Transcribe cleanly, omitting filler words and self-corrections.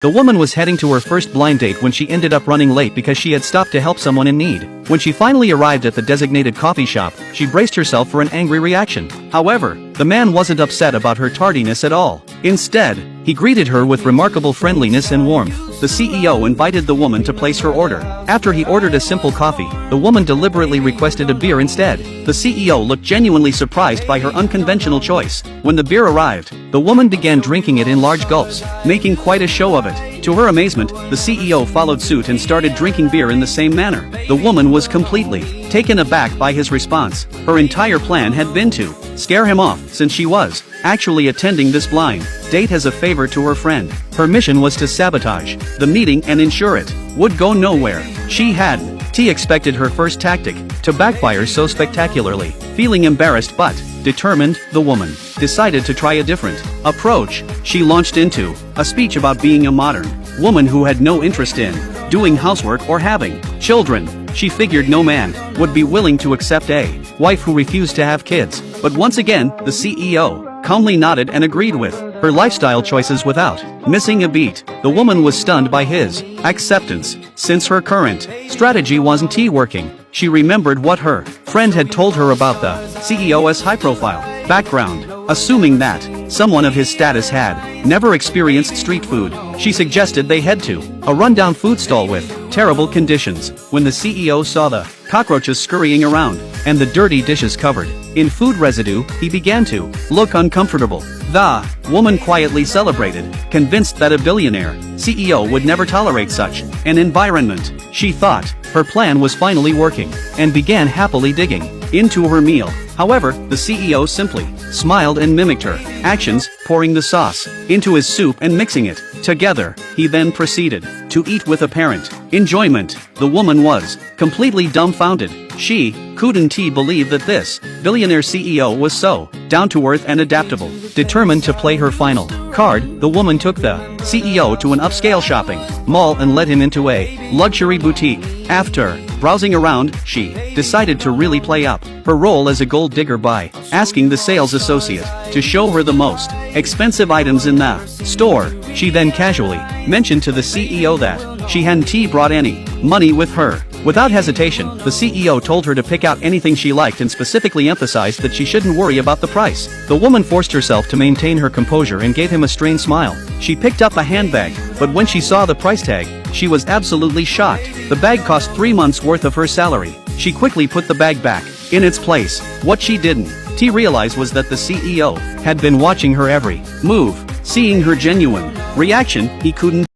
The woman was heading to her first blind date when she ended up running late because she had stopped to help someone in need. When she finally arrived at the designated coffee shop, she braced herself for an angry reaction. However, the man wasn't upset about her tardiness at all. Instead, he greeted her with remarkable friendliness and warmth. The CEO invited the woman to place her order. After he ordered a simple coffee, the woman deliberately requested a beer instead. The CEO looked genuinely surprised by her unconventional choice. When the beer arrived, the woman began drinking it in large gulps, making quite a show of it. To her amazement, the CEO followed suit and started drinking beer in the same manner. The woman was completely taken aback by his response. Her entire plan had been to scare him off, since she was actually attending this blind date as a favor to her friend. Her mission was to sabotage the meeting and ensure it would go nowhere. She hadn't expected her first tactic to backfire so spectacularly. Feeling embarrassed but determined, the woman decided to try a different approach. She launched into a speech about being a modern woman who had no interest in doing housework or having children. She figured no man would be willing to accept a wife who refused to have kids. But once again, the CEO calmly nodded and agreed with her lifestyle choices without missing a beat. The woman was stunned by his acceptance, since her current strategy wasn't working. She remembered what her friend had told her about the CEO's high-profile background. Assuming that someone of his status had never experienced street food, she suggested they head to a rundown food stall with terrible conditions. When the CEO saw the cockroaches scurrying around and the dirty dishes covered in food residue, he began to look uncomfortable. The woman quietly celebrated, convinced that a billionaire CEO would never tolerate such an environment. She thought her plan was finally working and began happily digging into her meal. However, the CEO simply smiled and mimicked her actions, pouring the sauce into his soup and mixing it together. He then proceeded to eat with apparent enjoyment. The woman was completely dumbfounded. She couldn't believe that this billionaire CEO was so down-to-earth and adaptable. Determined to play her final card, the woman took the CEO to an upscale shopping mall and led him into a luxury boutique. After browsing around, she decided to really play up her role as a gold digger by asking the sales associate to show her the most expensive items in the store. She then casually mentioned to the CEO that she hadn't brought any money with her. Without hesitation, the CEO told her to pick out anything she liked and specifically emphasized that she shouldn't worry about the price. The woman forced herself to maintain her composure and gave him a strained smile. She picked up a handbag, but when she saw the price tag, she was absolutely shocked. The bag cost 3 months' worth of her salary. She quickly put the bag back in its place. What she didn't realize was that the CEO had been watching her every move. Seeing her genuine reaction, he couldn't